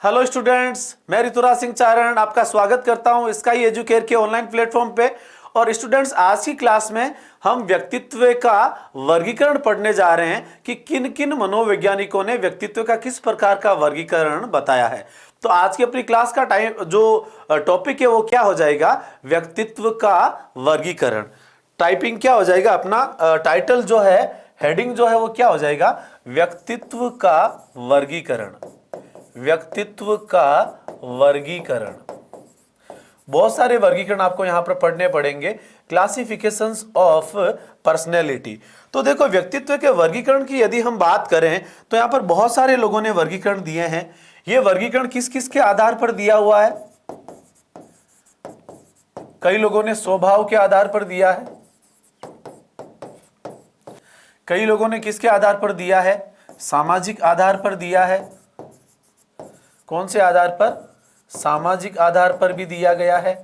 Hello students, मैं ऋतुराज सिंह चारण आपका स्वागत करता हूं स्काई एजुकेयर के ऑनलाइन प्लेटफॉर्म पे। और स्टूडेंट्स, आज की क्लास में हम व्यक्तित्व का वर्गीकरण पढ़ने जा रहे हैं कि किन किन मनोवैज्ञानिकों ने व्यक्तित्व का किस प्रकार का वर्गीकरण बताया है। तो आज की अपनी क्लास का टाइम जो टॉपिक है वो क्या हो जाएगा, व्यक्तित्व का वर्गीकरण। टाइपिंग क्या हो जाएगा, अपना टाइटल जो है, हेडिंग जो है वो क्या हो जाएगा, व्यक्तित्व का वर्गीकरण। व्यक्तित्व का वर्गीकरण। बहुत सारे वर्गीकरण आपको यहां पर पढ़ने पड़ेंगे। Classifications of personality. तो देखो, व्यक्तित्व के वर्गीकरण की यदि हम बात करें तो यहां पर बहुत सारे लोगों ने वर्गीकरण दिए हैं। यह वर्गीकरण किस किस के आधार पर दिया हुआ है? कई लोगों ने स्वभाव के आधार पर दिया है। कई लोगों ने किसके आधार पर दिया है? सामाजिक आधार पर दिया है। कौन से आधार पर? सामाजिक आधार पर भी दिया गया है।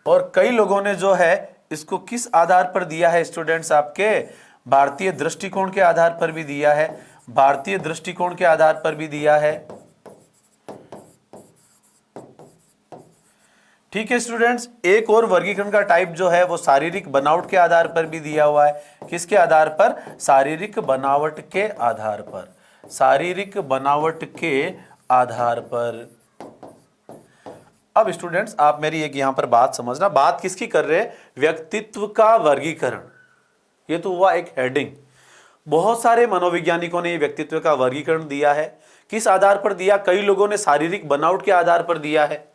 और कई लोगों ने जो है इसको किस आधार पर दिया है स्टूडेंट्स, आपके भारतीय दृष्टिकोण के आधार पर भी दिया है। भारतीय दृष्टिकोण के आधार पर भी दिया है। ठीक है स्टूडेंट्स, एक और वर्गीकरण का टाइप जो है वो शारीरिक बनावट के आधार पर भी दिया हुआ है। किसके आधार पर? शारीरिक बनावट के आधार पर। शारीरिक बनावट के आधार पर। अब स्टूडेंट्स, आप मेरी एक यहां पर बात समझना। बात किसकी कर रहे हैं? व्यक्तित्व का वर्गीकरण। ये तो हुआ एक हेडिंग। बहुत सारे मनोवैज्ञानिकों ने व्यक्तित्व का वर्गीकरण दिया है। किस आधार पर दिया? कई लोगों ने शारीरिक बनावट के आधार पर दिया है।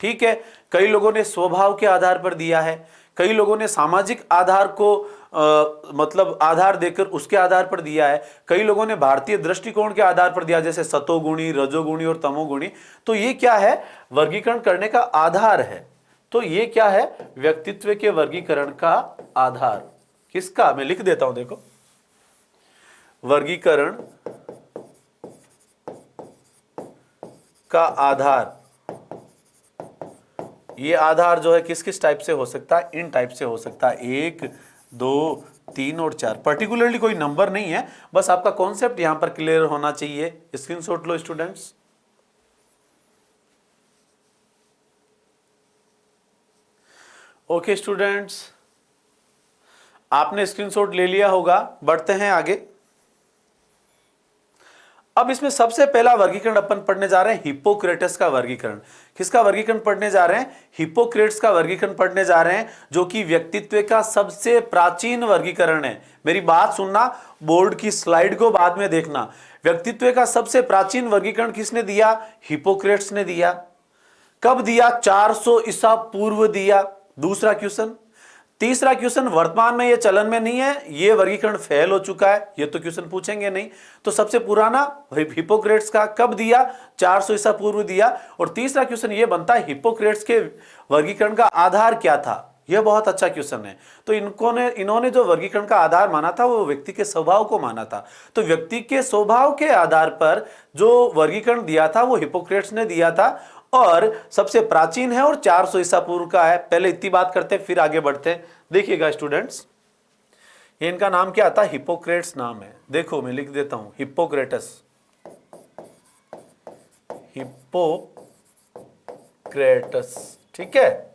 ठीक है, कई लोगों ने स्वभाव के आधार पर दिया है। कई लोगों ने सामाजिक आधार को मतलब आधार देकर उसके आधार पर दिया है। कई लोगों ने भारतीय दृष्टिकोण के आधार पर दिया, जैसे सतोगुणी, रजोगुणी और तमोगुणी। तो ये क्या है? वर्गीकरण करने का आधार है। तो ये क्या है? व्यक्तित्व के वर्गीकरण का आधार। किसका? मैं लिख देता हूं, देखो। वर्गीकरण का आधार। ये आधार जो है किस किस टाइप से हो सकता है? इन टाइप से हो सकता है, 1, 2, 3 और 4। पर्टिकुलरली कोई नंबर नहीं है, बस आपका कॉन्सेप्ट यहां पर क्लियर होना चाहिए। स्क्रीनशॉट लो स्टूडेंट्स। ओके स्टूडेंट्स, आपने स्क्रीनशॉट ले लिया होगा। बढ़ते हैं आगे। अब इसमें सबसे पहला वर्गीकरण अपन पढ़ने जा रहे हैं, हिप्पोक्रेटस का वर्गीकरण। किसका वर्गीकरण पढ़ने जा रहे हैं? हिप्पोक्रेटस का वर्गीकरण पढ़ने जा रहे हैं, जो कि व्यक्तित्व का सबसे प्राचीन वर्गीकरण है। मेरी बात सुनना, बोर्ड की स्लाइड को बाद में देखना। व्यक्तित्व का सबसे प्राचीन वर्गीकरण किसने दिया? हिप्पोक्रेटस ने दिया। कब दिया? 400 ईसा पूर्व दिया। दूसरा क्वेश्चन। तीसरा क्वेश्चन, वर्तमान में ये चलन में नहीं है, ये वर्गीकरण फेल हो चुका है, ये तो क्वेश्चन पूछेंगे नहीं। तो सबसे पुराना हिप्पोक्रेट्स का कब दिया? 400 ईसा पूर्व दिया। और तीसरा क्वेश्चन ये बनता है, हिप्पोक्रेट्स के वर्गीकरण का आधार क्या था? यह बहुत अच्छा क्वेश्चन है। तो इन्होंने जो वर्गीकरण का आधार माना था वो व्यक्ति के स्वभाव को माना था। तो व्यक्ति के स्वभाव के आधार पर जो वर्गीकरण दिया था वो हिप्पोक्रेट्स ने दिया था, और सबसे प्राचीन है और 400 ईसा पूर्व का है। पहले इतनी बात करते हैं, फिर आगे बढ़ते हैं। देखिएगा स्टूडेंट्स, इनका नाम क्या आता है? हिप्पोक्रेट्स नाम है। देखो मैं लिख देता हूं, हिप्पोक्रेटस। हिप्पोक्रेटस, ठीक है।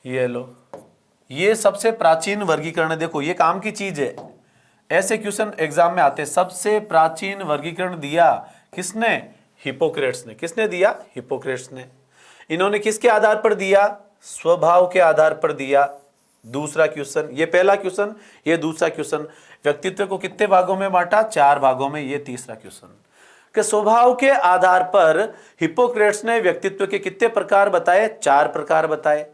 ये लो, ये सबसे प्राचीन वर्गीकरण है। देखो ये काम की चीज है, ऐसे क्वेश्चन एग्जाम में आते हैं। सबसे प्राचीन वर्गीकरण दिया किसने? हिप्पोक्रेट्स ने। किसने दिया? हिप्पोक्रेट्स ने। इन्होंने किसके आधार पर दिया? स्वभाव के आधार पर दिया। दूसरा क्वेश्चन, ये पहला क्वेश्चन, ये दूसरा क्वेश्चन। व्यक्तित्व को कितने भागों में बांटा? 4 भागों में। ये तीसरा क्वेश्चन कि स्वभाव के आधार पर हिप्पोक्रेट्स ने व्यक्तित्व के कितने प्रकार बताए? 4 प्रकार बताए।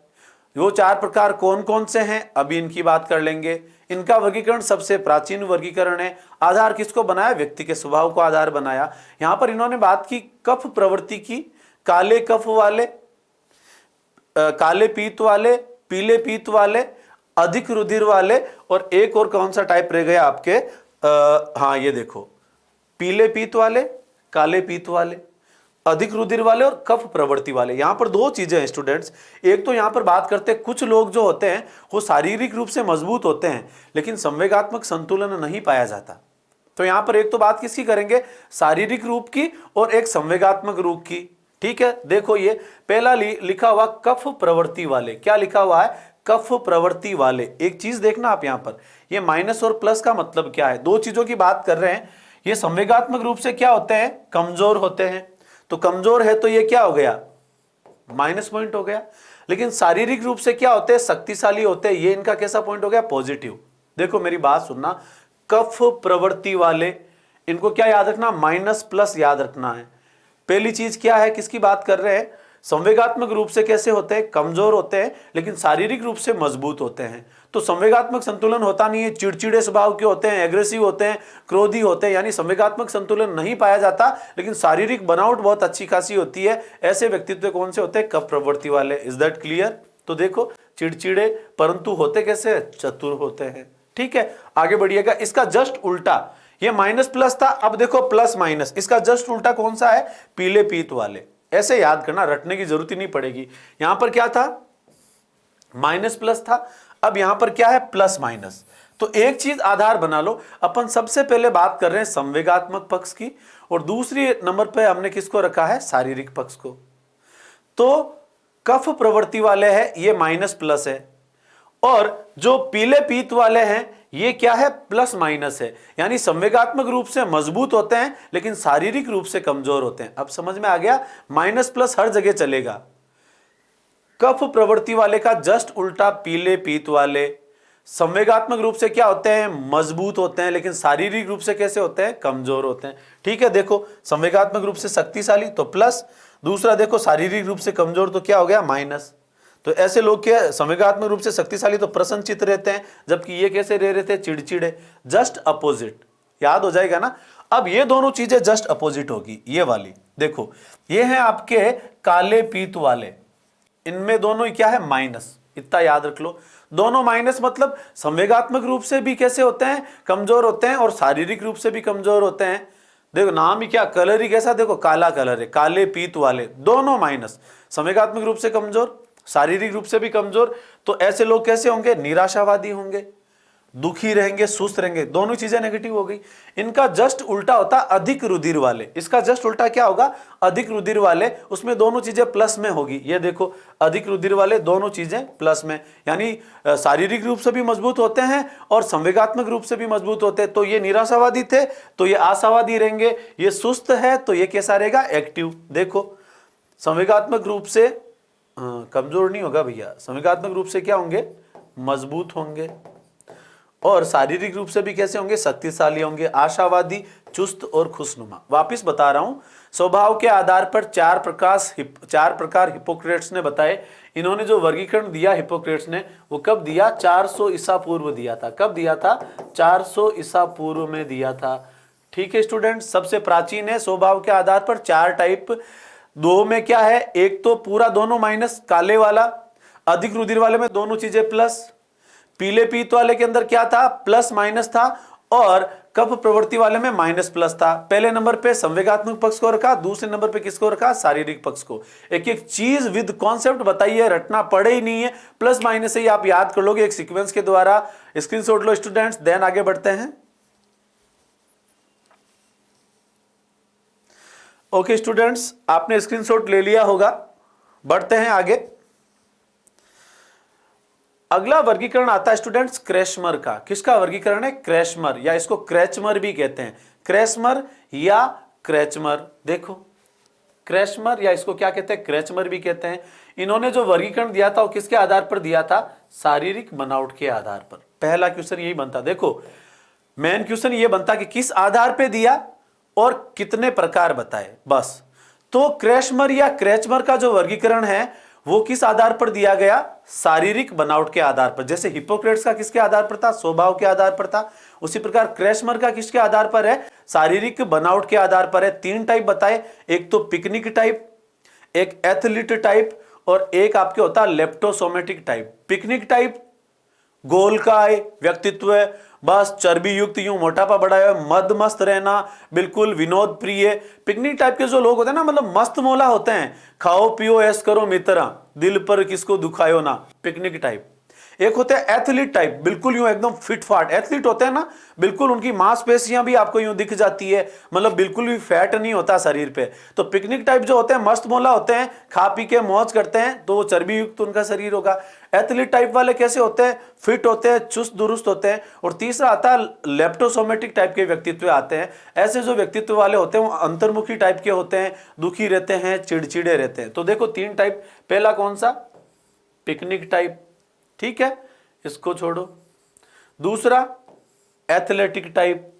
वो 4 प्रकार कौन कौन से हैं, अभी इनकी बात कर लेंगे। इनका वर्गीकरण सबसे प्राचीन वर्गीकरण है। आधार किसको बनाया? व्यक्ति के स्वभाव को आधार बनाया। यहां पर इन्होंने बात की कफ प्रवृत्ति की, काले कफ वाले, काले पीत वाले, पीले पीत वाले, अधिक रुधिर वाले, और एक और कौन सा टाइप रह गया आपके? हाँ ये देखो, पीले पीत वाले, काले पीत वाले, अधिक रुधिर वाले और कफ प्रवृत्ति वाले। यहां पर 2 चीजें हैं स्टूडेंट्स। एक तो यहां पर बात करते हैं, कुछ लोग जो होते हैं वो शारीरिक रूप से मजबूत होते हैं लेकिन संवेगात्मक संतुलन नहीं पाया जाता। तो यहां पर एक तो बात किसकी करेंगे, शारीरिक रूप की और एक संवेगात्मक रूप की। ठीक है, देखो ये पहला लिखा हुआ कफ प्रवृत्ति वाले, क्या लिखा हुआ है, कफ प्रवृत्ति वाले। एक चीज देखना आप यहां पर, ये माइनस और प्लस का मतलब क्या है, दो चीजों की बात कर रहे हैं। ये संवेगात्मक रूप से क्या होते हैं, कमजोर होते हैं, तो कमजोर है तो ये क्या हो गया, माइनस पॉइंट हो गया। लेकिन शारीरिक रूप से क्या होते हैं, शक्तिशाली होते हैं, ये इनका कैसा पॉइंट हो गया, पॉजिटिव। देखो मेरी बात सुनना, कफ प्रवृत्ति वाले, इनको क्या याद रखना, माइनस प्लस याद रखना है। पहली चीज क्या है, किसकी बात कर रहे हैं, संवेगात्मक रूप से कैसे होते हैं, कमजोर होते हैं, लेकिन शारीरिक रूप से मजबूत होते हैं। तो संवेगात्मक संतुलन होता नहीं है, चिड़चिड़े स्वभाव के होते हैं, एग्रेसिव होते हैं, क्रोधी होते हैं, यानी संवेगात्मक संतुलन नहीं पाया जाता, लेकिन शारीरिक बनावट बहुत अच्छी खासी होती है। ऐसे व्यक्तित्व कौन से होते हैं, कफ प्रवृत्ति वाले। Is that clear. तो देखो चिड़चिड़े परंतु होते कैसे, चतुर होते हैं। ठीक है, आगे बढ़िएगा। इसका जस्ट उल्टा, ये माइनस प्लस था, अब देखो प्लस माइनस, इसका जस्ट उल्टा कौन सा है, पीले पीत वाले। ऐसे याद करना, रटने की जरूरत ही नहीं पड़ेगी। यहां पर क्या था, माइनस प्लस था, अब यहां पर क्या है, प्लस माइनस। तो एक चीज आधार बना लो, अपन सबसे पहले बात कर रहे हैं संवेगात्मक पक्ष की, और दूसरी नंबर पे हमने किसको रखा है, शारीरिक पक्ष को। तो कफ प्रवृत्ति वाले हैं, ये माइनस प्लस है, और जो पीले पीत वाले हैं ये क्या है, प्लस माइनस है। यानी संवेगात्मक रूप से मजबूत होते हैं लेकिन शारीरिक रूप से कमजोर होते हैं। अब समझ में आ गया, माइनस प्लस हर जगह चलेगा। कफ प्रवृत्ति वाले का जस्ट उल्टा पीले पीत वाले। संवेगात्मक रूप से क्या होते हैं, मजबूत होते हैं, लेकिन शारीरिक रूप से कैसे होते हैं, कमजोर होते हैं। ठीक है, देखो संवेगात्मक रूप से शक्तिशाली तो प्लस, दूसरा देखो शारीरिक रूप से कमजोर तो क्या हो गया, माइनस। तो ऐसे लोग क्या, संवेगात्मक रूप से शक्तिशाली तो प्रसन्नचित्त रहते हैं, जबकि ये कैसे रह रहे थे, चिड़चिड़े। जस्ट अपोजिट, याद हो जाएगा ना। अब ये दोनों चीजें जस्ट अपोजिट होगी, ये वाली देखो, ये हैं आपके काले पीत वाले, इनमें दोनों ही क्या है, माइनस। इतना याद रख लो, दोनों माइनस, मतलब संवेगात्मक रूप से भी कैसे होते हैं, कमजोर होते हैं, और शारीरिक रूप से भी कमजोर होते हैं। देखो नाम ही क्या, कलर ही कैसा, देखो काला कलर है, काले पीत वाले, दोनों माइनस, संवेगात्मक रूप से कमजोर, शारीरिक रूप से भी कमजोर। तो ऐसे लोग कैसे होंगे, निराशावादी होंगे, दुखी रहेंगे, सुस्त रहेंगे, दोनों चीजें नेगेटिव हो गई। इनका जस्ट उल्टा होता अधिक रुधिर वाले, इसका जस्ट उल्टा क्या होगा, अधिक रुधिर वाले, उसमें दोनों चीजें प्लस में होगी। ये देखो अधिक रुधिर वाले, दोनों चीजें प्लस में, यानी शारीरिक रूप से भी मजबूत होते हैं और संवेगात्मक रूप से भी मजबूत होते हैं। तो ये निराशावादी थे तो ये आशावादी रहेंगे, ये सुस्त है तो ये कैसा रहेगा, एक्टिव। देखो संवेगात्मक रूप से कमजोर नहीं होगा भैया, संवेगात्मक रूप से क्या होंगे, मजबूत होंगे, और शारीरिक रूप से भी कैसे होंगे, शक्तिशाली होंगे, आशावादी, चुस्त और खुशनुमा। वापिस बता रहा हूं, स्वभाव के आधार पर चार प्रकार हिप्पोक्रेट्स ने बताए। इन्होंने जो वर्गीकरण दिया हिप्पोक्रेट्स ने, वो कब दिया, 400 ईसा पूर्व दिया था। कब दिया था, 400 ईसा पूर्व में दिया था। ठीक है स्टूडेंट, सबसे प्राचीन है, स्वभाव के आधार पर चार टाइप। दो में क्या है, एक तो पूरा दोनों माइनस, काले वाला, अधिक रुधिर वाले में दोनों चीजें प्लस, पीले पीत वाले के अंदर क्या था, प्लस माइनस था, और कफ प्रवृत्ति वाले में माइनस प्लस था। पहले नंबर पे संवेगात्मक पक्ष को रखा, दूसरे नंबर पे किसको रखा, शारीरिक पक्ष को। एक एक चीज विद कॉन्सेप्ट बताइए, रटना पड़े ही नहीं है, प्लस माइनस से ही आप याद कर लोगे एक सीक्वेंस के द्वारा। स्क्रीनशॉट लो स्टूडेंट्स, देन आगे बढ़ते हैं। ओके स्टूडेंट्स, आपने स्क्रीनशॉट ले लिया होगा, बढ़ते हैं आगे। अगला वर्गीकरण आता है स्टूडेंट्स क्रेशमर का। किसका वर्गीकरण है, क्रेशमर, या इसको क्रेचमर भी कहते हैं, क्रेशमर या क्रेचमर। देखो क्रेशमर या इसको क्या कहते हैं, क्रेचमर भी कहते हैं। इन्होंने जो वर्गीकरण दिया था वो किसके आधार पर दिया था, शारीरिक बनावट के आधार पर। पहला क्वेश्चन यही बनता, देखो मेन क्वेश्चन ये बनता कि किस आधार पर दिया और कितने प्रकार बताए, बस। तो क्रेशमर या क्रेचमर का जो वर्गीकरण है वो किस आधार पर दिया गया, शारीरिक बनावट के आधार पर। जैसे हिप्पोक्रेट्स का किसके आधार पर था, स्वभाव के आधार पर था, उसी प्रकार क्रेशमर का किसके आधार पर है, शारीरिक बनावट के आधार पर है। तीन टाइप बताए, एक तो पिकनिक टाइप, एक एथलीट टाइप, और एक आपके होता है लेप्टोसोमेटिक टाइप। पिकनिक टाइप गोलकाय व्यक्तित्व, बस चर्बी युक्त, यूं मोटापा बढ़ाया, मद मस्त रहना, बिल्कुल विनोद प्रिय। पिकनिक टाइप के जो लोग होते हैं ना, मतलब मस्त मोला होते हैं, खाओ पियो ऐश करो मित्रा, दिल पर किसको दुखायो ना, पिकनिक टाइप। एक होते हैं एथलीट टाइप, बिल्कुल यूं एकदम फिट फाट एथलीट होते हैं ना, बिल्कुल उनकी मांसपेशियां भी आपको यूं दिख जाती है, मतलब बिल्कुल भी फैट नहीं होता शरीर पे। तो पिकनिक टाइप जो होते हैं मस्त मोला होते हैं, खा पी के मौज करते हैं, तो वो चर्बी युक्त उनका शरीर होगा। एथलीट टाइप वाले कैसे होते हैं, फिट होते हैं, चुस्त दुरुस्त होते हैं। और तीसरा आता है लेप्टोसोमेटिक टाइप के व्यक्तित्व आते हैं। ऐसे जो व्यक्तित्व वाले होते हैं वो अंतर्मुखी टाइप के होते हैं, दुखी रहते हैं, चिड़चिड़े रहते हैं। तो देखो 3 टाइप, पहला कौन सा, पिकनिक टाइप, ठीक है, इसको छोड़ो। दूसरा एथलेटिक टाइप,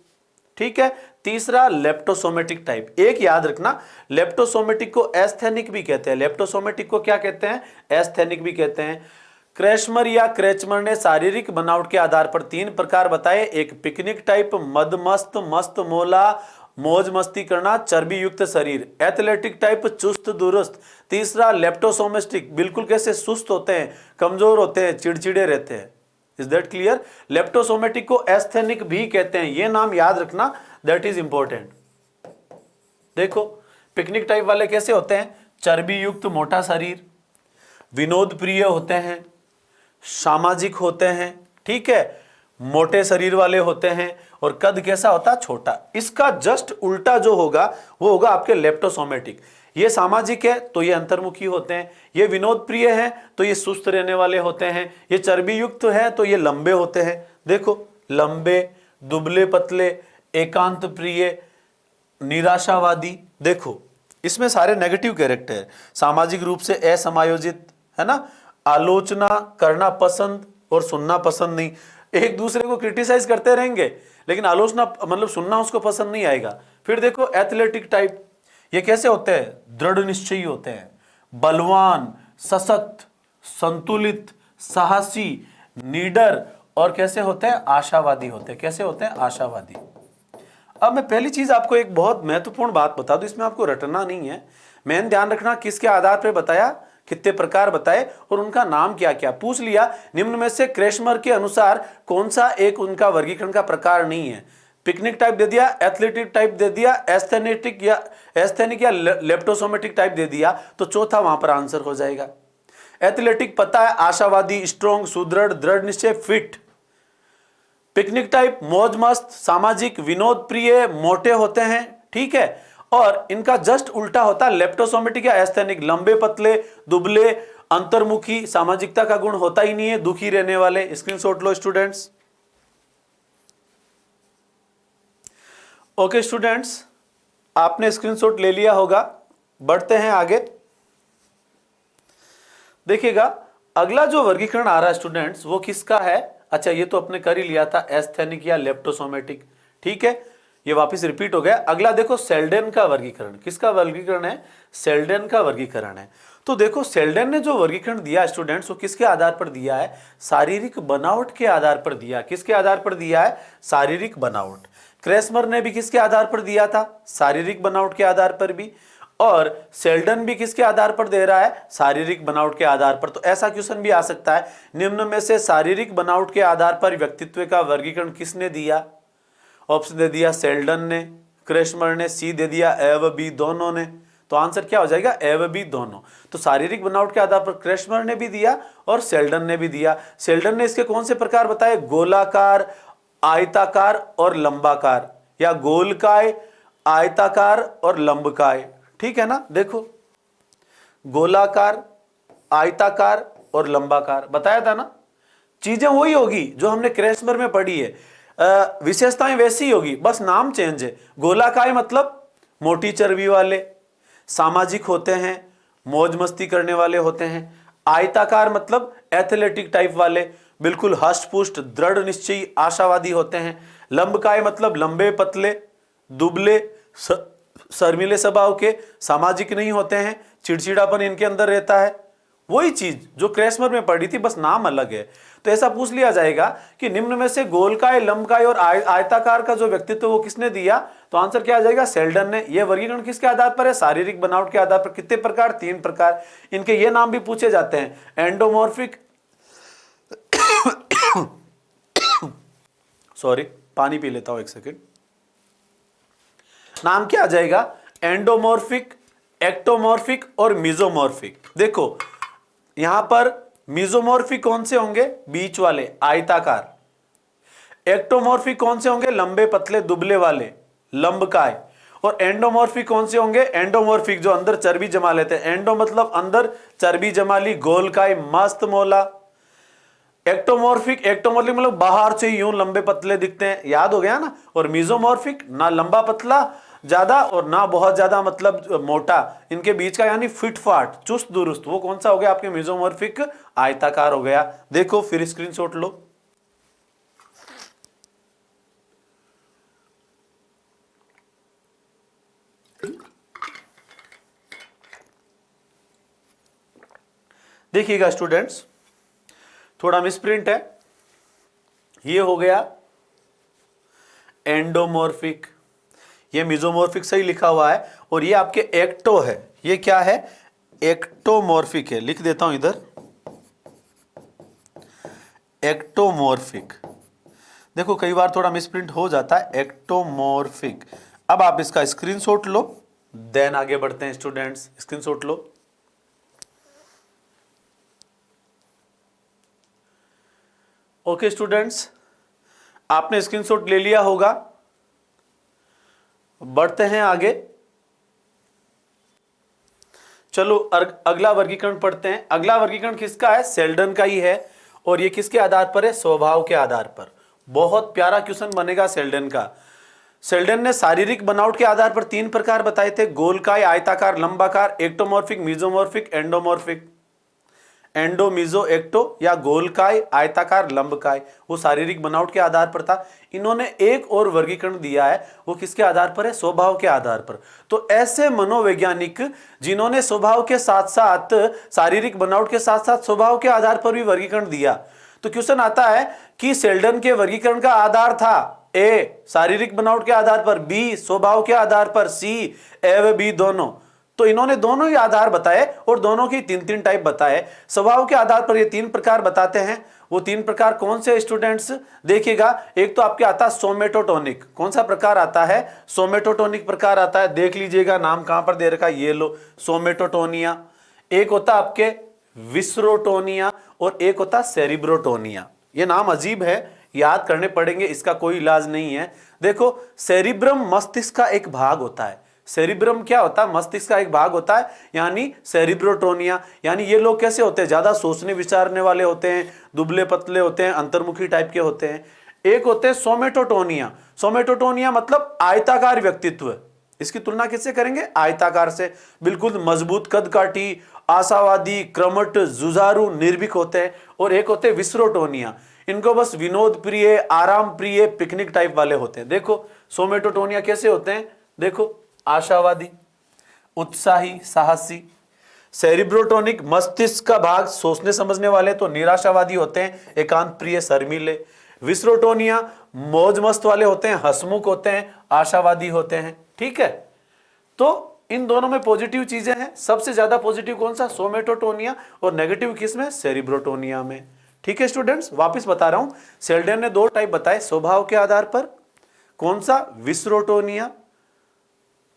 ठीक है। तीसरा लेप्टोसोमेटिक टाइप। एक याद रखना, लेप्टोसोमेटिक को एस्थेनिक भी कहते हैं। लेप्टोसोमेटिक को क्या कहते हैं, एस्थेनिक भी कहते हैं। क्रेशमर या क्रेचमर ने शारीरिक बनावट के आधार पर 3 प्रकार बताए। एक पिकनिक टाइप, मदमस्त, मस्त मोला, मौज मस्ती करना, चर्बी युक्त शरीर। एथलेटिक टाइप, चुस्त दुरुस्त। तीसरा लेप्टोसोमेस्टिक, बिल्कुल कैसे सुस्त होते हैं, कमजोर होते हैं, चिड़चिड़े रहते हैं। Is that clear. लेप्टोसोमेटिक को एस्थेनिक भी कहते हैं, ये नाम याद रखना, दैट इज इंपॉर्टेंट। देखो पिकनिक टाइप वाले कैसे होते हैं, चर्बी युक्त मोटा शरीर, विनोद प्रिय होते हैं, सामाजिक होते हैं, ठीक है, मोटे शरीर वाले होते हैं, और कद कैसा होता है, छोटा। इसका जस्ट उल्टा जो होगा वो होगा आपके लेप्टोसोमेटिक। ये सामाजिक है तो ये अंतर्मुखी होते हैं, ये विनोद प्रिय है तो ये सुस्त रहने वाले होते हैं, ये चर्बी युक्त है तो ये लंबे होते हैं। देखो लंबे, दुबले पतले, एकांत प्रिय, निराशावादी। देखो इसमें सारे नेगेटिव कैरेक्टर है। सामाजिक रूप से असमायोजित, है ना, आलोचना करना पसंद और सुनना पसंद नहीं। एक दूसरे को क्रिटिसाइज करते रहेंगे लेकिन आलोचना मतलब सुनना उसको पसंद नहीं आएगा। फिर देखो एथलेटिक टाइप, ये कैसे होते हैं, दृढ़ निश्चयी होते हैं, बलवान, सशक्त, संतुलित, साहसी, निडर, और कैसे होते हैं, आशावादी होते हैं। कैसे होते हैं, आशावादी। अब मैं पहली चीज आपको एक बहुत महत्वपूर्ण बात बता दूं, इसमें आपको रटना नहीं है, मेन ध्यान रखना किसके आधार पर बताया, कितने प्रकार बताए और उनका नाम क्या क्या पूछ लिया। निम्न में से क्रेशमर के अनुसार कौन सा एक उनका वर्गीकरण का प्रकार नहीं है। पिकनिक टाइप दे दिया, एथलेटिक टाइप दे दिया, एस्थेनिक या लेप्टोसोमेटिक टाइप दे दिया, तो चौथा वहां पर आंसर हो जाएगा। एथलेटिक पता है, आशावादी, स्ट्रॉन्ग, सुदृढ़, दृढ़ निश्चय, फिट। पिकनिक टाइप मौज मस्त, सामाजिक, विनोद प्रिय, मोटे होते हैं, ठीक है। और इनका जस्ट उल्टा होता है लेप्टोसोमेटिक या एस्थेनिक, लंबे पतले, दुबले, अंतर्मुखी, सामाजिकता का गुण होता ही नहीं है, दुखी रहने वाले। स्क्रीनशॉट लो स्टूडेंट्स। ओके स्टूडेंट्स, आपने स्क्रीनशॉट ले लिया होगा, बढ़ते हैं आगे। देखिएगा अगला जो वर्गीकरण आ रहा है स्टूडेंट्स वो किसका है, अच्छा ये तो अपने कर ही लिया था, एस्थेनिक या लेप्टोसोमेटिक, ठीक है, ये वापस रिपीट हो गया। अगला देखो सेल्डेन का वर्गीकरण, किसका वर्गीकरण है, सेल्डेन का वर्गीकरण है। तो देखो सेल्डेन ने जो वर्गीकरण दिया स्टूडेंट्स वो किसके आधार पर दिया है, शारीरिक बनावट के आधार पर दिया। किसके आधार पर दिया है, शारीरिक बनावट। क्रेसमर ने भी किसके आधार पर दिया था, शारीरिक बनावट के आधार पर भी। और सेल्डन भी किसके आधार पर दे रहा है, शारीरिक बनावट के आधार पर। तो ऐसा क्वेश्चन भी आ सकता है, निम्न में से शारीरिक बनावट के आधार पर व्यक्तित्व का वर्गीकरण किसने दिया। ऑप्शन दे दिया सेल्डन ने, क्रेशमर ने, सी दे दिया ए व बी दोनों ने। तो आंसर क्या हो जाएगा, ए व बी दोनों। तो शारीरिक बनावट के आधार पर क्रेशमर ने भी दिया और सेल्डन ने भी दिया। सेल्डन ने इसके कौन से प्रकार बताए, गोलाकार, आयताकार और लंबाकार, या गोलकाय, आयताकार और लंबकाय, ठीक है ना। देखो गोलाकार, आयताकार और लंबाकार बताया था ना, चीजें वही होगी जो हमने क्रेशमर में पढ़ी है, विशेषताएं वैसी ही होगी, बस नाम चेंज है। गोलाकार मतलब मोटी चर्बी वाले, सामाजिक होते हैं, मौज मस्ती करने वाले होते हैं। आयताकार मतलब एथलेटिक टाइप वाले, बिल्कुल हष्ट-पुष्ट, दृढ़ निश्चयी, आशावादी होते हैं। लंबकाय मतलब लंबे पतले, दुबले, शर्मीले स्वभाव के, सामाजिक नहीं होते हैं, चिड़चिड़ापन इनके अंदर रहता है। वही चीज जो क्रेशमर में पढ़ी थी, बस नाम अलग है। तो ऐसा पूछ लिया जाएगा कि निम्न में से गोलकाय, लंबकाय और आयताकार का जो व्यक्तित्व वो किसने दिया, तो आंसर क्या आ जाएगा, सेल्डन ने। यह वर्गीकरण किसके आधार पर है, शारीरिक बनावट के आधार पर। कितने प्रकार, 3 प्रकार। इनके ये नाम भी पूछे जाते हैं, एंडोमॉर्फिक सॉरी पानी पी लेता हूं, 1 सेकेंड। नाम क्या आ जाएगा, एंडोमॉर्फिक, एक्टोमॉर्फिक और मिजोमॉर्फिक। देखो यहां पर मीजोमॉर्फिक कौन से होंगे? बीच वाले, आयताकार। एक्टोमॉर्फिक कौन से होंगे? लंबे पतले दुबले वाले, लंबकाय। और एंडोमॉर्फिक कौन से होंगे? एंडोमॉर्फिक जो अंदर चर्बी जमा लेते हैं। एंडो मतलब अंदर चर्बी जमा ली, गोलकाय, मस्त मोला। एक्टोमॉर्फिक, एक्टोमॉर्फिक मतलब बाहर से यूं लंबे पतले दिखते हैं, याद हो गया ना। और मीजोमॉर्फिक ना लंबा पतला ज्यादा और ना बहुत ज्यादा मतलब मोटा, इनके बीच का यानी फिट फाट, चुस्त दुरुस्त, वो कौन सा हो गया आपके? मीजोमॉर्फिक, आयताकार हो गया। देखो फिर स्क्रीनशॉट लो। देखिएगा स्टूडेंट्स, थोड़ा मिसप्रिंट है। ये हो गया एंडोमॉर्फिक, ये मिजोमॉर्फिक सही लिखा हुआ है। और ये आपके एक्टो है, ये क्या है? एक्टोमॉर्फिक है। लिख देता हूं इधर, एक्टोमॉर्फिक। देखो कई बार थोड़ा मिसप्रिंट हो जाता है, एक्टोमॉर्फिक। अब आप इसका स्क्रीनशॉट लो, देन आगे बढ़ते हैं स्टूडेंट्स। स्क्रीनशॉट लो। ओके स्टूडेंट्स, आपने स्क्रीनशॉट ले लिया होगा। बढ़ते हैं आगे। चलो अगला वर्गीकरण पढ़ते हैं। अगला वर्गीकरण किसका है? सेल्डन का ही है। और ये किसके आधार पर है? स्वभाव के आधार पर। बहुत प्यारा क्वेश्चन बनेगा सेल्डन का। सेल्डन ने शारीरिक बनावट के आधार पर 3 प्रकार बताए थे: गोलकाय, आयताकार, लंबाकार, ectomorphic, mesomorphic, endomorphic. Endo, meso, ecto या गोलकाय, आयताकार, लंबकाय, वो शारीरिक बनावट के आधार पर था। इन्होंने एक और वर्गीकरण दिया है, वो किसके आधार पर है? स्वभाव के आधार पर। तो ऐसे मनोवैज्ञानिक जिन्होंने स्वभाव के साथ साथ, शारीरिक बनावट के साथ साथ स्वभाव के आधार पर भी वर्गीकरण दिया। तो क्वेश्चन आता है कि सेल्डन के वर्गीकरण का आधार था ए शारीरिक बनावट के आधार पर, बी स्वभाव के आधार पर, सी ए व बी दोनों। तो इन्होंने दोनों ही आधार बताए और दोनों की 3-3 टाइप बताए। स्वभाव के आधार पर ये 3 प्रकार बताते हैं। वो 3 प्रकार कौन से स्टूडेंट्स? देखिएगा, एक तो आपके आता है सोमेटोटोनिक। कौन सा प्रकार आता है? सोमेटोटोनिक प्रकार आता है। देख लीजिएगा नाम कहां पर दे रखा है, ये लो, सोमेटोटोनिया। एक होता आपके विस्रोटोनिया और एक होता सेरिब्रोटोनिया। ये नाम अजीब है, याद करने पड़ेंगे, इसका कोई इलाज नहीं है। देखो, सेरिब्रम मस्तिष्क का एक भाग होता है। सेरिब्रम क्या होता है? मस्तिष्क का एक भाग होता है, यानी सेरिब्रोटोनिया। यानी ये लोग कैसे होते हैं? ज्यादा सोचने विचारने वाले होते हैं, दुबले पतले होते हैं, अंतर्मुखी टाइप के होते हैं। एक होते हैं सोमेटोटोनिया। सोमेटोटोनिया मतलब आयताकार व्यक्तित्व। इसकी तुलना किससे करेंगे? आयताकार से। बिल्कुल मजबूत कदकाठी, आशावादी, क्रमट, जुझारू, निर्भीक होते हैं। और एक होते हैं विस्रोटोनिया। इनको बस विनोद प्रिय, आराम प्रिय, पिकनिक टाइप वाले होते हैं। देखो सोमेटोटोनिया कैसे होते हैं? देखो, आशावादी, उत्साही, साहसी। सेरिब्रोटोनिक मस्तिष्क का भाग, सोचने समझने वाले तो निराशावादी होते हैं, एकांत प्रिय, शर्मीले। विस्रोटोनिया मौज मस्त वाले होते हैं, हंसमुख होते हैं, आशावादी होते हैं। ठीक है, तो इन दोनों में पॉजिटिव चीजें हैं। सबसे ज्यादा पॉजिटिव कौन सा? सोमेटोटोनिया। और नेगेटिव किसमें? सेरिब्रोटोनिया में। ठीक है स्टूडेंट्स, वापस बता रहा हूं, सेल्डन ने 2 टाइप बताए स्वभाव के आधार पर। कौन सा? विस्रोटोनिया,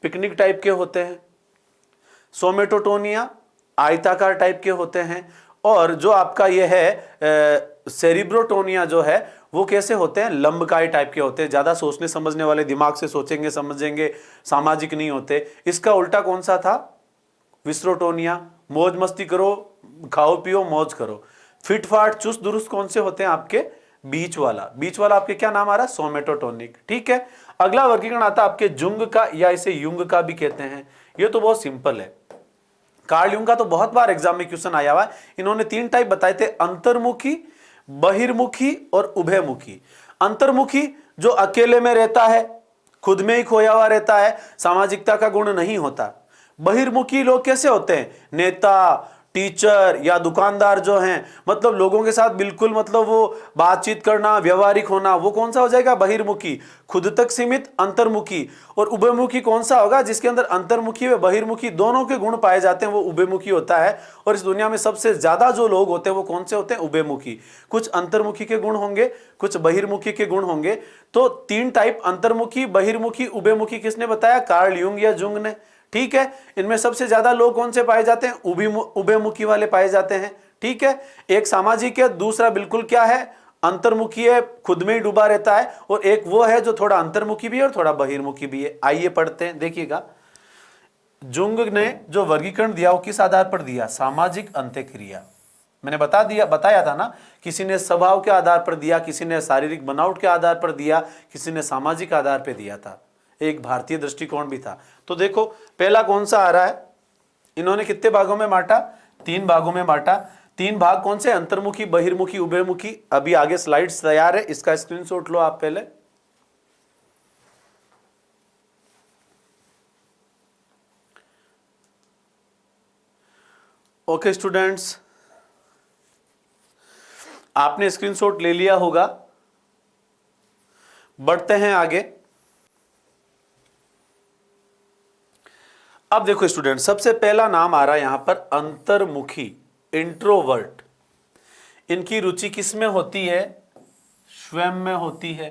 पिकनिक टाइप के होते हैं। सोमेटोटोनिया आयताकार टाइप के होते हैं। और जो आपका ये है सेरिब्रोटोनिया जो है, वो कैसे होते हैं? लंबकाय टाइप के होते हैं, ज्यादा सोचने समझने वाले, दिमाग से सोचेंगे समझेंगे, सामाजिक नहीं होते। इसका उल्टा कौन सा था? विस्रोटोनिया, मौज मस्ती करो, खाओ पियो, मौज करो। फिट फाट, चुस्त दुरुस्त कौन से होते हैं आपके? बीच वाला। बीच वाला आपके क्या नाम आ रहा है? सोमेटोटोनिक। ठीक है, अगला वर्गीकरण आता है आपके जुंग का, या इसे युंग का भी कहते हैं। ये तो बहुत सिंपल है, कार्ल युंग का तो बहुत बार एग्जाम में क्वेश्चन आया हुआ है। इन्होंने 3 टाइप बताए थे: अंतर्मुखी, बहिर्मुखी और उभयमुखी। अंतर्मुखी जो अकेले में रहता है, खुद में ही खोया हुआ रहता है, सामाजिकता का गुण नहीं होता। बहिर्मुखी लोग कैसे होते हैं? नेता, टीचर या दुकानदार जो हैं, मतलब लोगों के साथ बिल्कुल मतलब वो बातचीत करना, व्यवहारिक होना, वो कौन सा हो जाएगा? बहिर्मुखी। खुद तक सीमित, अंतर्मुखी। और उभयमुखी कौन सा होगा? जिसके अंदर अंतर्मुखी व बहिर्मुखी दोनों के गुण पाए जाते हैं, वो उभयमुखी होता है। और इस दुनिया में सबसे ज्यादा जो लोग होते हैं वो कौन से होते हैं? उभयमुखी। कुछ अंतर्मुखी के गुण होंगे, कुछ बहिर्मुखी के गुण होंगे। तो 3 टाइप, अंतर्मुखी, बहिर्मुखी, उभयमुखी, किसने बताया? कार्ल युंग या जुंग ने। ठीक है, इनमें सबसे ज्यादा लोग कौन से पाए जाते हैं? उभयमुखी वाले पाए जाते हैं। ठीक है, एक सामाजिक है, दूसरा बिल्कुल क्या है, अंतर्मुखी है, खुद में ही डूबा रहता है, और एक वो है जो थोड़ा अंतर्मुखी भी है और थोड़ा बहिर्मुखी भी है। आइए पढ़ते हैं, देखिएगा जुंग ने जो वर्गीकरण दिया वो किस आधार पर दिया, सामाजिक अंत्यक्रिया। मैंने बताया था ना, किसी ने स्वभाव के आधार पर दिया, किसी ने शारीरिक बनावट के आधार पर दिया, किसी ने सामाजिक आधार पर दिया था, एक भारतीय दृष्टिकोण भी था। तो देखो पहला कौन सा आ रहा है, इन्होंने कितने भागों में बांटा, 3 भागों में बांटा। 3 भाग कौन से, अंतर्मुखी, बहिर्मुखी, उभयमुखी। अभी आगे स्लाइड्स तैयार है, इसका स्क्रीनशॉट लो आप पहले। ओके स्टूडेंट्स, आपने स्क्रीनशॉट ले लिया होगा, बढ़ते हैं आगे। अब देखो स्टूडेंट, सबसे पहला नाम आ रहा है यहां पर अंतर्मुखी, इंट्रोवर्ट। इनकी रुचि किस में होती है, स्वयं में होती है।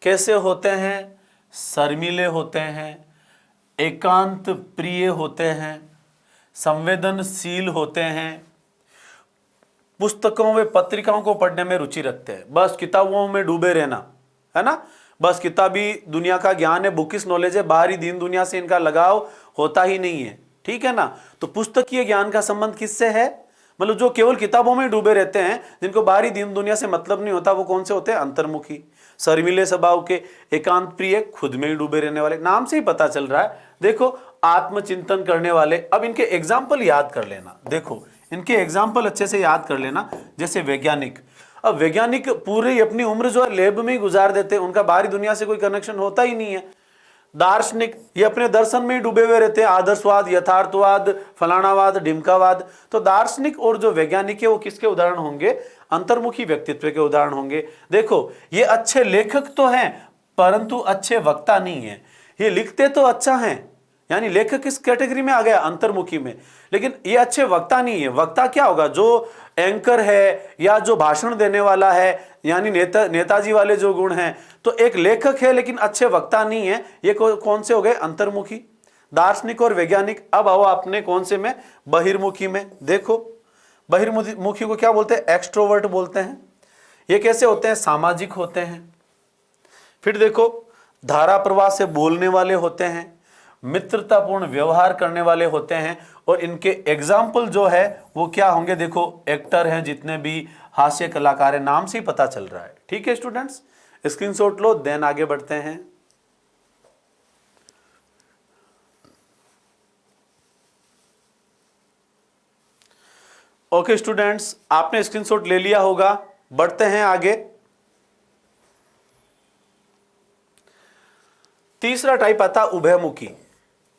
कैसे होते हैं, शर्मीले होते हैं, एकांत प्रिय होते हैं, संवेदनशील होते हैं, पुस्तकों व पत्रिकाओं को पढ़ने में रुचि रखते हैं। बस किताबों में डूबे रहना, है ना, बस किताबी दुनिया का ज्ञान है, बुकिश नॉलेज है, बाहरी दीन दुनिया से इनका लगाव होता ही नहीं है, ठीक है ना। तो पुस्तकीय ज्ञान का संबंध किससे है, मतलब जो केवल किताबों में डूबे रहते हैं, जिनको बाहरी दीन दुनिया से मतलब नहीं होता, वो कौन से होते हैं, अंतर्मुखी। शर्मीले स्वभाव के, एकांत प्रिय, खुद में ही डूबे रहने वाले, नाम से ही पता चल रहा है। देखो आत्मचिंतन करने वाले। अब इनके एग्जाम्पल याद कर लेना, देखो इनके एग्जाम्पल अच्छे से याद कर लेना। जैसे वैज्ञानिक, अब वैज्ञानिक पूरी अपनी उम्र जो है लैब में ही गुजार देते हैं, उनका बाहरी दुनिया से कोई कनेक्शन होता ही नहीं है। दार्शनिक, ये अपने दर्शन में ही डूबे हुए रहते हैं, आदर्शवाद, यथार्थवाद, फलानावाद, ढिमकावाद। तो दार्शनिक और जो वैज्ञानिक है वो किसके उदाहरण होंगे, अंतर्मुखी व्यक्तित्व के उदाहरण होंगे। देखो ये अच्छे लेखक तो हैं परंतु अच्छे वक्ता नहीं है। ये लिखते तो अच्छा हैं, यानी लेखक किस कैटेगरी में आ गया, अंतर्मुखी में, लेकिन ये अच्छे वक्ता नहीं है। वक्ता क्या होगा, जो एंकर है या जो भाषण देने वाला है, यानी नेताजी वाले जो गुण हैं। तो एक लेखक है लेकिन अच्छे वक्ता नहीं है, ये कौन से हो गए, अंतर्मुखी। दार्शनिक और वैज्ञानिक। अब आओ आपने कौन से में, बहिर्मुखी में। देखो बहिर्मुखी को क्या बोलते हैं, एक्सट्रोवर्ट बोलते हैं। ये कैसे होते हैं, सामाजिक होते हैं। फिर देखो धारा प्रवाह से बोलने वाले होते हैं, मित्रतापूर्ण व्यवहार करने वाले होते हैं। और इनके एग्जाम्पल जो है वो क्या होंगे, देखो एक्टर हैं, जितने भी हास्य कलाकार हैं, नाम से ही पता चल रहा है। ठीक है स्टूडेंट्स, स्क्रीनशॉट लो, देन आगे बढ़ते हैं। ओके स्टूडेंट्स, आपने स्क्रीनशॉट ले लिया होगा, बढ़ते हैं आगे। तीसरा टाइप आता उभयमुखी।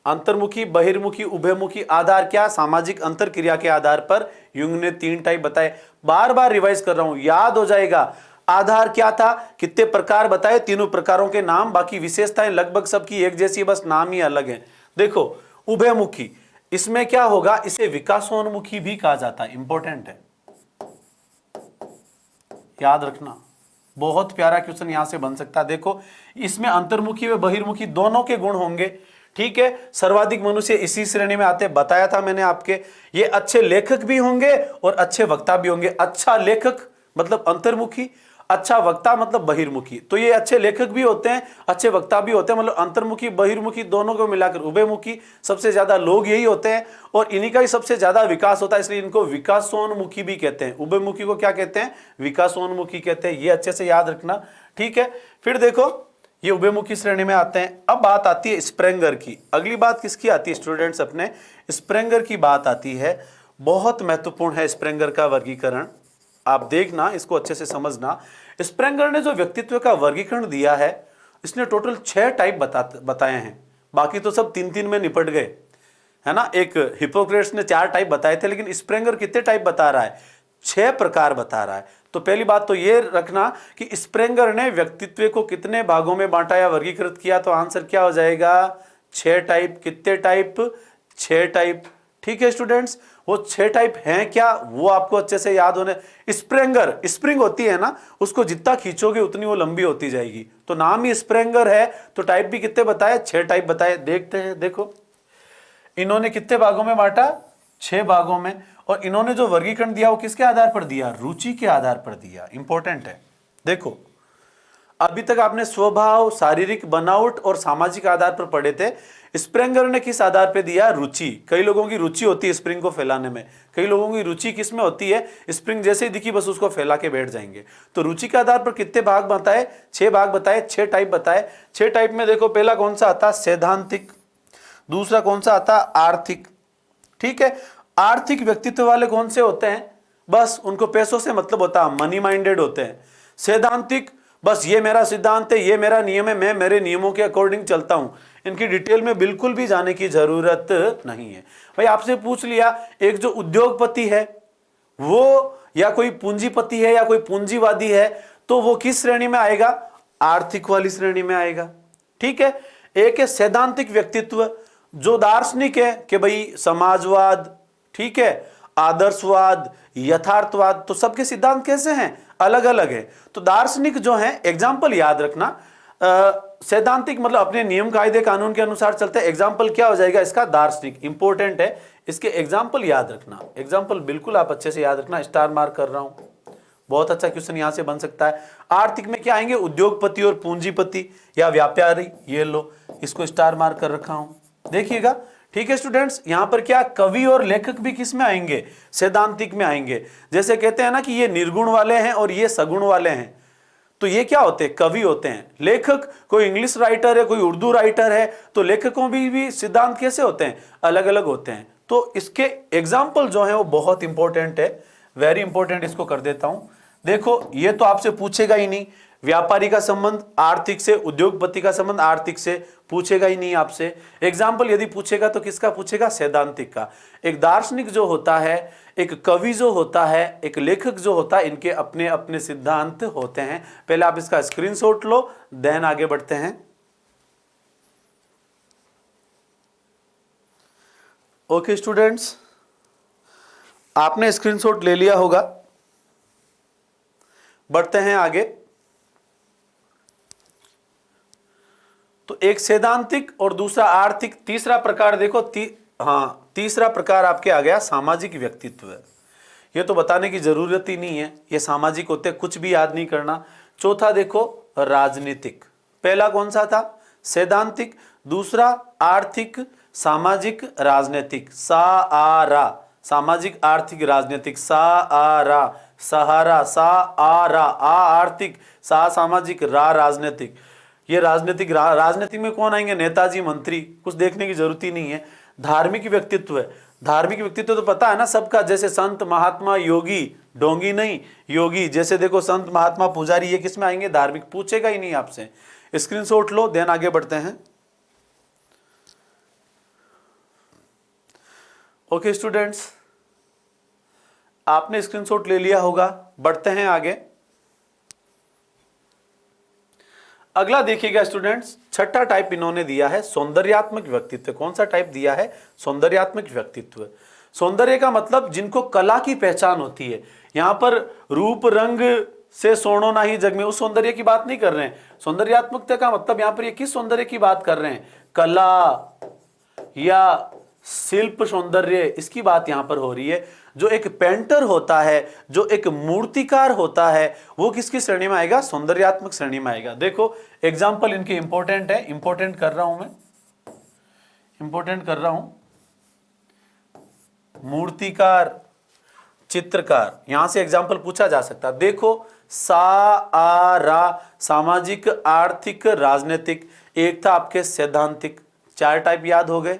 अंतर्मुखी, बहिर्मुखी, उभयमुखी। आधार क्या, सामाजिक अंतर क्रिया के आधार पर युंग ने 3 टाइप बताए। बार बार रिवाइज कर रहा हूं, याद हो जाएगा। आधार क्या था, कितने प्रकार बताए, तीनों प्रकारों के नाम, बाकी विशेषताएं लगभग सबकी एक जैसी, बस नाम ही अलग है। देखो उभयमुखी, इसमें क्या होगा, इसे विकासोन्मुखी भी कहा जाता है, इंपॉर्टेंट है, याद रखना। बहुत प्यारा क्वेश्चन यहां से बन सकता है। देखो इसमें अंतर्मुखी व बहिर्मुखी दोनों के गुण होंगे, ठीक है। सर्वाधिक मनुष्य इसी श्रेणी में आते, बताया था मैंने आपके। ये अच्छे लेखक भी होंगे और अच्छे वक्ता भी होंगे। अच्छा लेखक मतलब अंतर्मुखी, अच्छा वक्ता मतलब बहिर्मुखी। तो ये अच्छे लेखक भी होते हैं, अच्छे वक्ता भी होते हैं, मतलब अंतर्मुखी बहिर्मुखी दोनों को मिलाकर उभयमुखी। सबसे ज्यादा लोग यही होते हैं और इन्हीं का ही सबसे ज्यादा विकास होता है, इसलिए इनको विकासोन्मुखी भी कहते हैं। उभयमुखी को क्या कहते हैं, विकासोन्मुखी कहते हैं। ये अच्छे से याद रखना, ठीक है। फिर देखो ये उभयमुखी श्रेणी में आते हैं। अब बात आती है स्प्रेंगर की। अगली बात किसकी आती है स्टूडेंट्स, अपने स्प्रेंगर की बात आती है। बहुत महत्वपूर्ण है स्प्रेंगर का वर्गीकरण, आप देखना, इसको अच्छे से समझना। स्प्रेंगर ने जो व्यक्तित्व का वर्गीकरण दिया है, इसने टोटल 6 टाइप बताए हैं। बाकी तो सब 3-3 में निपट गए, है ना। एक हिपोक्रेट्स ने 4 टाइप बताए थे, लेकिन स्प्रेंगर कितने टाइप बता रहा है, 6 प्रकार बता रहा है। तो पहली बात तो ये रखना कि स्प्रेंगर ने व्यक्तित्व को कितने भागों में बांटा या वर्गीकृत किया, तो आंसर क्या हो जाएगा, 6 टाइप। कितने टाइप, 6 टाइप, ठीक है स्टूडेंट्स। वो 6 टाइप हैं क्या, वो आपको अच्छे से याद होने। स्प्रेंगर, स्प्रिंग होती है ना, उसको जितना खींचोगे उतनी वो लंबी होती जाएगी, तो नाम ही स्प्रेंगर है। तो टाइप भी कितने बताए, 6 टाइप बताए। देखते हैं, देखो इन्होंने कितने भागों में बांटा, 6 भागों में। और इन्होंने जो वर्गीकरण दिया वो किसके आधार पर दिया? रुचि के आधार पर दिया। इंपॉर्टेंट है। देखो, अभी तक आपने स्वभाव, शारीरिक बनावट और सामाजिक आधार पर पढ़े थे। स्प्रेंगर ने किस आधार पर दिया? रुचि। कई लोगों की रुचि होती है स्प्रिंग को फैलाने में, कई लोगों की रुचि किस में होती है? स्प्रिंग जैसे ही दिखी बस उसको फैला के बैठ जाएंगे। तो रुचि के आधार पर कितने भाग बताए? 6 भाग बताए, 6 टाइप बताए। 6 टाइप में देखो, पहला कौन सा आता? सैद्धांतिक। दूसरा कौन सा आता? आर्थिक। ठीक है, आर्थिक व्यक्तित्व वाले कौन से होते हैं? बस उनको पैसों से मतलब होता है, मनी माइंडेड होते हैं। सैद्धांतिक, बस ये मेरा सिद्धांत है, ये मेरा नियम है, मैं मेरे नियमों के अकॉर्डिंग चलता हूं। इनकी डिटेल में बिल्कुल भी जाने की जरूरत नहीं है। भाई आपसे पूछ लिया, एक जो उद्योगपति है वो, या कोई पूंजीपति है, या कोई पूंजीवादी है, तो वो किस श्रेणी में आएगा? आर्थिक वाली श्रेणी में आएगा। ठीक है। एक है सैद्धांतिक व्यक्तित्व, जो दार्शनिक है कि भाई समाजवाद, ठीक है, आदर्शवाद, यथार्थवाद, तो सबके सिद्धांत कैसे हैं? अलग अलग है। तो दार्शनिक जो है, एग्जाम्पल याद रखना, सैद्धांतिक मतलब अपने नियम कायदे कानून के अनुसार चलते हैं। एग्जाम्पल क्या हो जाएगा इसका? दार्शनिक। इंपॉर्टेंट है, इसके एग्जाम्पल याद रखना। एग्जाम्पल बिल्कुल आप अच्छे से याद रखना, स्टार मार्क कर रहा हूं। बहुत अच्छा क्वेश्चन यहां से बन सकता है। आर्थिक में क्या आएंगे? उद्योगपति और पूंजीपति या व्यापारी। ये लो, इसको स्टार मार्क कर रखा हूं, देखिएगा। ठीक है स्टूडेंट्स, यहां पर क्या कवि और लेखक भी किस में आएंगे? सैद्धांतिक में आएंगे। जैसे कहते हैं ना कि ये निर्गुण वाले हैं और ये सगुण वाले हैं, तो ये क्या होते हैं? कवि होते हैं। लेखक, कोई इंग्लिश राइटर है, कोई उर्दू राइटर है, तो लेखकों भी सिद्धांत कैसे होते हैं? अलग अलग होते हैं। तो इसके एग्जाम्पल जो है वो बहुत इंपॉर्टेंट है, वेरी इंपॉर्टेंट। इसको कर देता हूं। देखो, ये तो आपसे पूछेगा ही नहीं, व्यापारी का संबंध आर्थिक से, उद्योगपति का संबंध आर्थिक से, पूछेगा ही नहीं आपसे। एग्जाम्पल यदि पूछेगा तो किसका पूछेगा? सैद्धांतिक का। एक दार्शनिक जो होता है, एक कवि जो होता है, एक लेखक जो होता है, इनके अपने अपने सिद्धांत होते हैं। पहले आप इसका स्क्रीनशॉट लो, देन आगे बढ़ते हैं। ओके स्टूडेंट्स, आपने स्क्रीनशॉट ले लिया होगा, बढ़ते हैं आगे। तो एक सैद्धांतिक और दूसरा आर्थिक। तीसरा प्रकार देखो, तीसरा प्रकार आपके आ गया सामाजिक व्यक्तित्व। ये तो बताने की जरूरत ही नहीं है, ये सामाजिक होते, कुछ भी याद नहीं करना। चौथा देखो राजनीतिक। पहला कौन सा था? सैद्धांतिक। दूसरा आर्थिक, सामाजिक, राजनीतिक। सा आ रा, सामाजिक, आर्थिक, राजनीतिक। सा आ रा, सहारा। सा आ रा, आ आर्थिक, सा सामाजिक, रा राजनीतिक। ये राजनीतिक, राजनीतिक में कौन आएंगे? नेताजी, मंत्री, कुछ देखने की जरूरत ही नहीं है। धार्मिक व्यक्तित्व है। धार्मिक व्यक्तित्व तो पता है ना सबका, जैसे संत, महात्मा, योगी, डोंगी नहीं, योगी। जैसे देखो संत, महात्मा, पुजारी, ये किस में आएंगे? धार्मिक। पूछेगा ही नहीं आपसे। स्क्रीनशॉट लो, देन आगे बढ़ते हैं। ओके स्टूडेंट्स, आपने स्क्रीनशॉट ले लिया होगा, बढ़ते हैं आगे। अगला देखिएगा स्टूडेंट्स, छठा टाइप इन्होंने दिया है सौंदर्यात्मक व्यक्तित्व। कौन सा टाइप दिया है? सौंदर्यात्मक व्यक्तित्व। सौंदर्य का मतलब जिनको कला की पहचान होती है। यहां पर रूप रंग से सोनो ना ही जग में, उस सौंदर्य की बात नहीं कर रहे हैं। सौंदर्यात्मकता का मतलब यहां पर ये किस सौंदर्य की बात कर रहे हैं? कला या शिल्प सौंदर्य, इसकी बात यहां पर हो रही है। जो एक पेंटर होता है, जो एक मूर्तिकार होता है, वो किसकी श्रेणी में आएगा? सौंदर्यात्मक श्रेणी में आएगा। देखो एग्जाम्पल इनके इंपॉर्टेंट है, इंपॉर्टेंट कर रहा हूं मैं, इंपॉर्टेंट कर रहा हूं। मूर्तिकार, चित्रकार, यहां से एग्जाम्पल पूछा जा सकता है। देखो सा आ रा, सामाजिक, आर्थिक, राजनीतिक। एक था आपके सैद्धांतिक। 4 टाइप याद हो गए,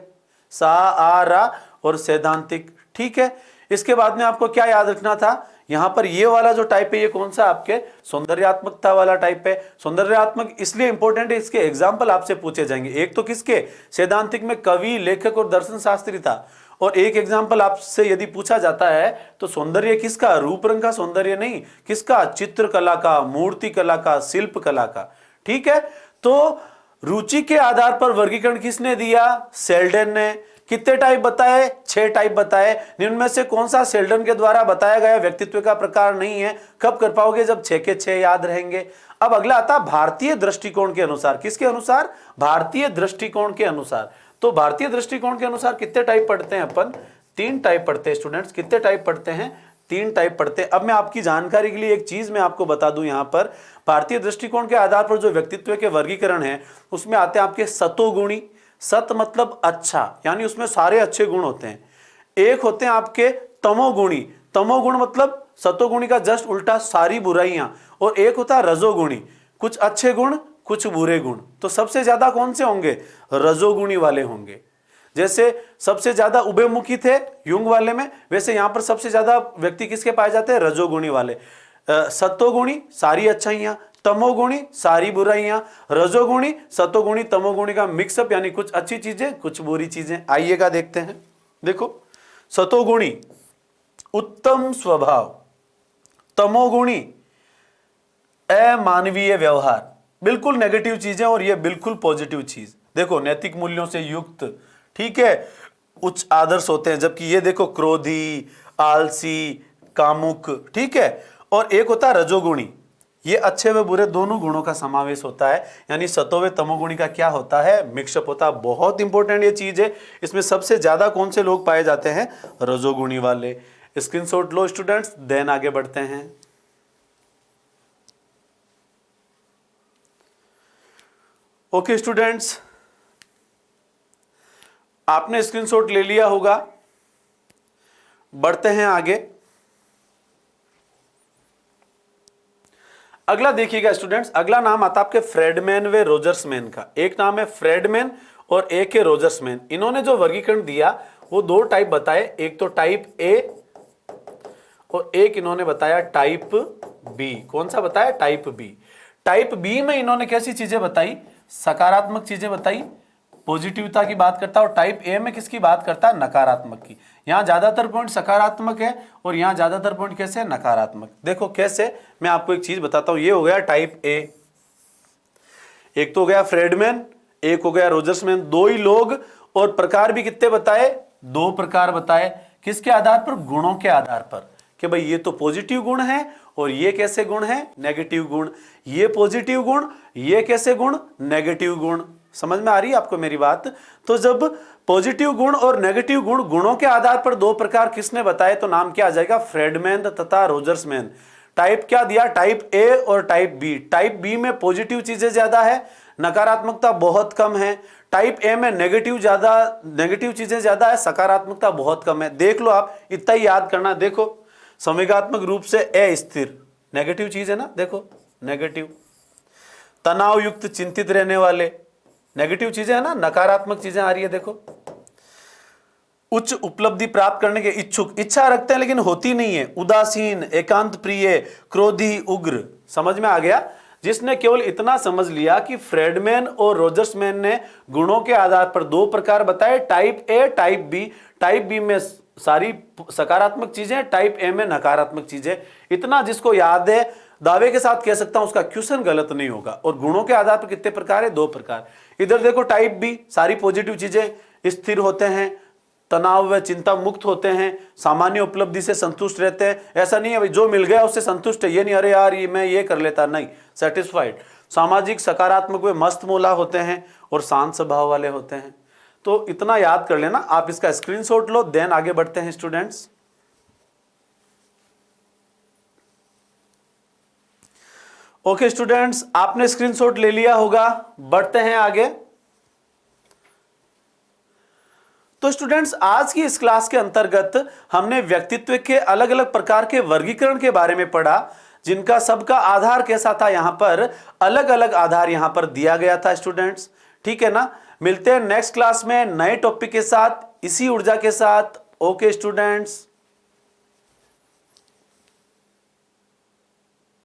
सा आ रा और सैद्धांतिक। ठीक है, इसके बाद में आपको क्या याद रखना था? यहां पर ये वाला जो टाइप है, ये कौन सा? आपके सौंदर्यात्मकता वाला टाइप है। सौंदर्यात्मक इसलिए इंपॉर्टेंट है, इसके एग्जाम्पल आपसे पूछे जाएंगे। एक तो किसके? सैद्धांतिक में कवि, लेखक और दर्शन शास्त्री था। और एक एग्जाम्पल आपसे यदि पूछा जाता है तो सौंदर्य किसका? रूप रंग का सौंदर्य नहीं, किसका? चित्रकला का, मूर्ति कला का, शिल्प कला का। ठीक है, तो रुचि के आधार पर वर्गीकरण किसने दिया? सेल्डन ने। कितने टाइप बताए? 6 टाइप बताए। इनमें से कौन सा सेल्डन के द्वारा बताया गया व्यक्तित्व का प्रकार नहीं है? कब कर पाओगे? जब 6 के 6 याद रहेंगे। अब अगला आता भारतीय दृष्टिकोण के अनुसार। किसके अनुसार? भारतीय दृष्टिकोण के अनुसार। तो भारतीय दृष्टिकोण के अनुसार कितने टाइप पढ़ते हैं अपन? 3 टाइप पढ़ते हैं स्टूडेंट्स। कितने टाइप पढ़ते हैं? 3 टाइप पढ़ते हैं। अब मैं आपकी जानकारी के लिए एक चीज मैं आपको बता दूं, यहां पर भारतीय दृष्टिकोण के आधार पर जो व्यक्तित्व के वर्गीकरण है उसमें आते हैं आपके सतोगुणी। सत मतलब अच्छा, यानी उसमें सारे अच्छे गुण होते हैं। एक होते हैं आपके तमोगुणी। तमोगुण मतलब सतोगुणी का जस्ट उल्टा, सारी बुराइयां। और एक होता है रजोगुणी, कुछ अच्छे गुण कुछ बुरे गुण। तो सबसे ज्यादा कौन से होंगे? रजोगुणी वाले होंगे। जैसे सबसे ज्यादा उभयमुखी थे युंग वाले में, वैसे यहां पर सबसे ज्यादा व्यक्ति किसके पाए जाते हैं? रजोगुणी वाले। सत्वगुणी सारी अच्छाइयां, तमोगुणी सारी बुराइयां, रजोगुणी सतोगुणी तमोगुणी का मिक्सअप, यानी कुछ अच्छी चीजें कुछ बुरी चीजें। आइएगा देखते हैं। देखो, सतोगुणी उत्तम स्वभाव, तमोगुणी अमानवीय व्यवहार, बिल्कुल नेगेटिव चीजें, और ये बिल्कुल पॉजिटिव चीज। देखो, नैतिक मूल्यों से युक्त, ठीक है, उच्च आदर्श होते हैं। जबकि ये देखो, क्रोधी, आलसी, कामुक, ठीक है। और एक होता है रजोगुणी, ये अच्छे व बुरे दोनों गुणों का समावेश होता है। यानी सतो व तमोगुणी का क्या होता है? मिक्सअप होता है। बहुत इंपॉर्टेंट ये चीज है। इसमें सबसे ज्यादा कौन से लोग पाए जाते हैं? रजोगुणी वाले। स्क्रीनशॉट लो स्टूडेंट्स, देन आगे बढ़ते हैं। ओके स्टूडेंट्स, आपने स्क्रीनशॉट ले लिया होगा। बढ़ते हैं आगे। अगला देखिएगा स्टूडेंट्स, अगला नाम आता है आपके फ्रेडमैन व रोजर्समैन का। एक नाम है फ्रेडमैन और एक है रोजर्समैन। इन्होंने जो वर्गीकरण दिया वो 2 टाइप बताए, एक तो टाइप ए और एक इन्होंने बताया टाइप बी। कौन सा बताया? Type B. टाइप बी में इन्होंने कैसी चीजें बताई? सकारात्मक चीजें बताई, पॉजिटिविटी की बात करता है। और टाइप ए में किसकी बात करता है? नकारात्मक की। यहां ज्यादातर पॉइंट सकारात्मक है और यहां ज्यादातर पॉइंट कैसे है? नकारात्मक। देखो कैसे, मैं आपको एक चीज बताता हूं। ये हो गया टाइप ए, एक तो हो गया फ्रेडमैन, एक हो गया रोजर्समैन। 2 ही लोग, और प्रकार भी कितने बताए? 2 प्रकार बताए। किसके आधार पर? गुणों के आधार पर, कि भाई ये तो पॉजिटिव गुण है और ये कैसे गुण है? नेगेटिव गुण। ये पॉजिटिव गुण, ये कैसे गुण? नेगेटिव गुण। समझ में आ रही है आपको मेरी बात? तो जब पॉजिटिव गुण और नेगेटिव गुण, गुणों के आधार पर 2 प्रकार किसने बताए, तो नाम क्या आ जाएगा? फ्रेडमैन तथा रोजर्समैन। टाइप क्या दिया? टाइप ए और टाइप बी। टाइप बी में पॉजिटिव चीजें ज्यादा है, नकारात्मकता बहुत कम है। टाइप ए में नेगेटिव चीजें ज्यादा है, सकारात्मकता बहुत कम है। देख लो आप, इतना ही याद करना। देखो, संवेगात्मक रूप से अस्थिर, नेगेटिव चीज है ना, देखो नेगेटिव। तनाव युक्त, चिंतित रहने वाले, नेगेटिव चीजें है ना, नकारात्मक चीजें आ रही है। देखो, उच्च उपलब्धि प्राप्त करने के इच्छुक, इच्छा रखते हैं लेकिन होती नहीं है। उदासीन, एकांत प्रिय, क्रोधी, उग्र। समझ में आ गया? जिसने केवल इतना समझ लिया कि फ्रेडमैन और रोजर्समैन ने गुणों के आधार पर 2 प्रकार बताए, type A type B. Type B में सारी सकारात्मक चीजें, टाइप ए में नकारात्मक चीजें। इतना जिसको याद है, दावे के साथ कह सकता हूं उसका क्वेश्चन गलत नहीं होगा। और गुणों के आधार पर कितने प्रकार है? 2 प्रकार। इधर देखो, टाइप बी सारी पॉजिटिव चीजें, स्थिर होते हैं, तनाव व चिंता मुक्त होते हैं, सामान्य उपलब्धि से संतुष्ट रहते हैं। ऐसा नहीं है भाई जो मिल गया उससे संतुष्ट है, ये नहीं अरे यार ये मैं ये कर लेता, नहीं, सेटिस्फाइड। सामाजिक, सकारात्मक व मस्त मोला होते हैं और शांत स्वभाव वाले होते हैं। तो इतना याद कर लेना। आप इसका स्क्रीनशॉट लो, देन आगे बढ़ते हैं स्टूडेंट्स। ओके स्टूडेंट्स, आपने स्क्रीनशॉट ले लिया होगा। बढ़ते हैं आगे। तो स्टूडेंट्स, आज की इस क्लास के अंतर्गत हमने व्यक्तित्व के अलग अलग प्रकार के वर्गीकरण के बारे में पढ़ा, जिनका सबका आधार कैसा था। यहां पर अलग अलग आधार यहां पर दिया गया था स्टूडेंट्स, ठीक है ना। मिलते हैं नेक्स्ट क्लास में नए टॉपिक के साथ, इसी ऊर्जा के साथ। Okay students.